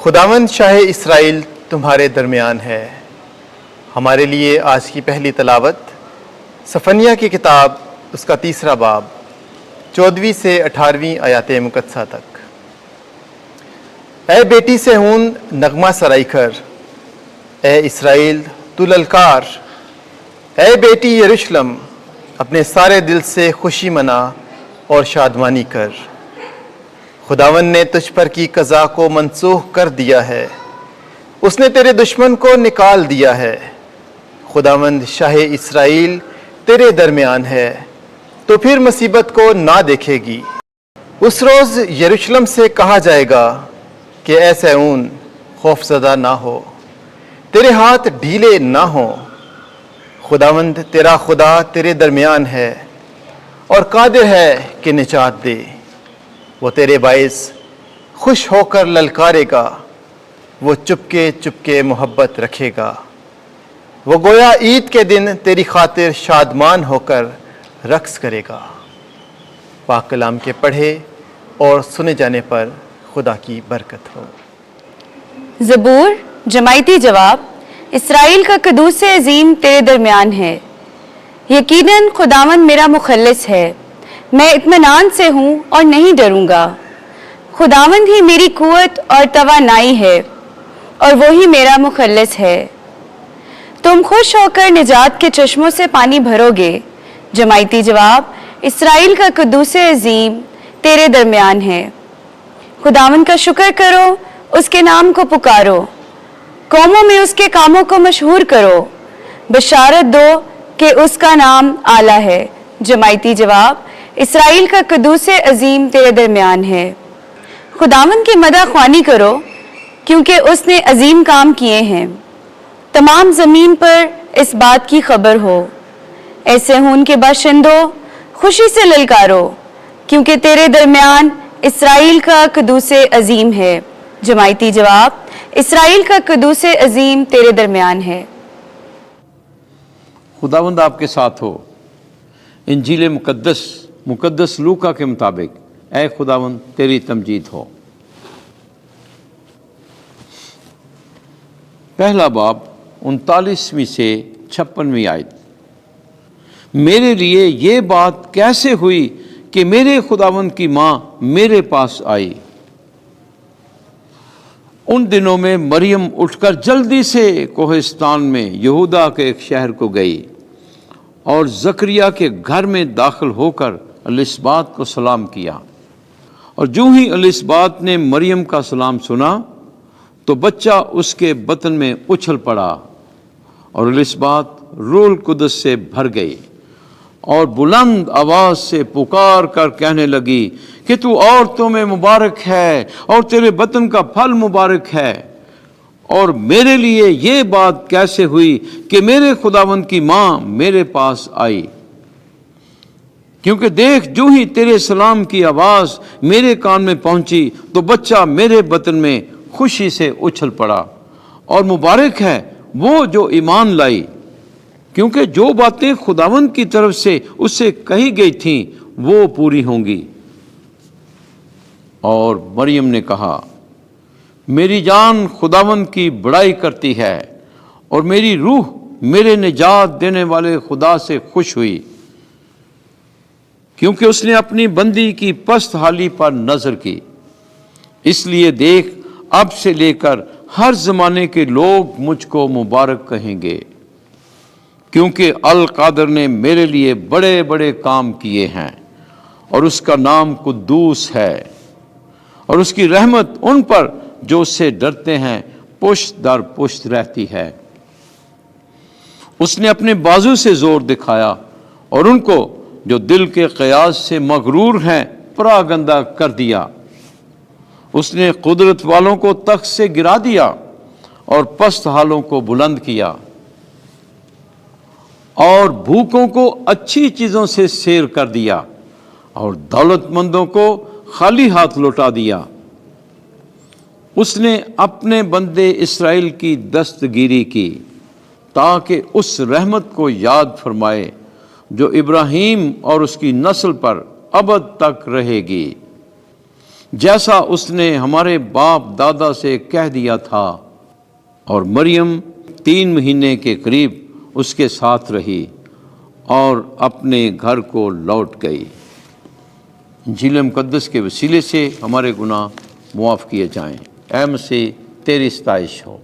خداوند شاہ اسرائیل تمہارے درمیان ہے۔ ہمارے لیے آج کی پہلی تلاوت صفنیہ کی کتاب اس کا 3 باب 14 سے 18 آیات مقدسہ تک۔ اے بیٹی صہیون نغمہ سرائی کر، اے اسرائیل تو للکار، اے بیٹی یروشلم اپنے سارے دل سے خوشی منا اور شادمانی کر۔ خداوند نے تجھ پر کی قضا کو منسوخ کر دیا ہے، اس نے تیرے دشمن کو نکال دیا ہے۔ خداوند شاہ اسرائیل تیرے درمیان ہے، تو پھر مصیبت کو نہ دیکھے گی۔ اس روز یروشلم سے کہا جائے گا کہ اے صہیون خوف زدہ نہ ہو، تیرے ہاتھ ڈھیلے نہ ہوں۔ خداوند تیرا خدا تیرے درمیان ہے اور قادر ہے کہ نجات دے۔ وہ تیرے باعث خوش ہو کر للکارے گا، وہ چپکے چپکے محبت رکھے گا۔ وہ گویا عید کے دن تیری خاطر شادمان ہو کر رقص کرے گا۔ پاک کلام کے پڑھے اور سنے جانے پر خدا کی برکت ہو۔ زبور جماعتی جواب۔ اسرائیل کا قدوس عظیم تیرے درمیان ہے، یقیناً خداوند میرا مخلص ہے، میں اطمینان سے ہوں اور نہیں ڈروں گا۔ خداوند ہی میری قوت اور توانائی ہے اور وہی میرا مخلص ہے۔ تم خوش ہو کر نجات کے چشموں سے پانی بھرو گے۔ جماعتی جواب۔ اسرائیل کا قدوس عظیم تیرے درمیان ہے۔ خداوند کا شکر کرو، اس کے نام کو پکارو، قوموں میں اس کے کاموں کو مشہور کرو، بشارت دو کہ اس کا نام اعلیٰ ہے۔ جماعتی جواب۔ اسرائیل کا قدوس عظیم تیرے درمیان ہے۔ خداوند کی مدح خوانی کرو، کیونکہ اس نے عظیم کام کیے ہیں۔ تمام زمین پر اس بات کی خبر ہو۔ اے صہیون کے باشندوں خوشی سے للکارو، کیونکہ تیرے درمیان اسرائیل کا قدوس عظیم ہے۔ جماعتی جواب۔ اسرائیل کا قدوس عظیم تیرے درمیان ہے۔ خداوند آپ کے ساتھ ہو۔ انجیل مقدس لوکا کے مطابق اے خداوند تیری تمجید ہو۔ پہلا باب 39 سے 56 آیت۔ میرے لیے یہ بات کیسے ہوئی کہ میرے خداوند کی ماں میرے پاس آئی؟ ان دنوں میں مریم اٹھ کر جلدی سے کوہستان میں یہودا کے ایک شہر کو گئی اور زکریا کے گھر میں داخل ہو کر الصبات کو سلام کیا۔ اور جو ہی الصبات نے مریم کا سلام سنا تو بچہ اس کے بطن میں اچھل پڑا، اور الصبات روح القدس سے بھر گئی اور بلند آواز سے پکار کر کہنے لگی کہ تو عورتوں میں مبارک ہے اور تیرے بطن کا پھل مبارک ہے، اور میرے لیے یہ بات کیسے ہوئی کہ میرے خداوند کی ماں میرے پاس آئی؟ کیونکہ دیکھ جو ہی تیرے سلام کی آواز میرے کان میں پہنچی تو بچہ میرے بطن میں خوشی سے اچھل پڑا، اور مبارک ہے وہ جو ایمان لائی، کیونکہ جو باتیں خداوند کی طرف سے اس سے کہی گئی تھیں وہ پوری ہوں گی۔ اور مریم نے کہا، میری جان خداوند کی بڑائی کرتی ہے، اور میری روح میرے نجات دینے والے خدا سے خوش ہوئی، کیونکہ اس نے اپنی بندی کی پست حالی پر نظر کی۔ اس لیے دیکھ اب سے لے کر ہر زمانے کے لوگ مجھ کو مبارک کہیں گے، کیونکہ القادر نے میرے لیے بڑے بڑے کام کیے ہیں، اور اس کا نام قدوس ہے، اور اس کی رحمت ان پر جو اس سے ڈرتے ہیں پشت در پشت رہتی ہے۔ اس نے اپنے بازو سے زور دکھایا، اور ان کو جو دل کے قیاس سے مغرور ہیں پراگندہ کر دیا۔ اس نے قدرت والوں کو تخت سے گرا دیا اور پست حالوں کو بلند کیا، اور بھوکوں کو اچھی چیزوں سے سیر کر دیا، اور دولت مندوں کو خالی ہاتھ لوٹا دیا۔ اس نے اپنے بندے اسرائیل کی دستگیری کی، تاکہ اس رحمت کو یاد فرمائے جو ابراہیم اور اس کی نسل پر ابد تک رہے گی، جیسا اس نے ہمارے باپ دادا سے کہہ دیا تھا۔ اور مریم 3 مہینے کے قریب اس کے ساتھ رہی اور اپنے گھر کو لوٹ گئی۔ انجیل مقدس کے وسیلے سے ہمارے گناہ معاف کیے جائیں۔ اے مسیح تیری ستائش ہو۔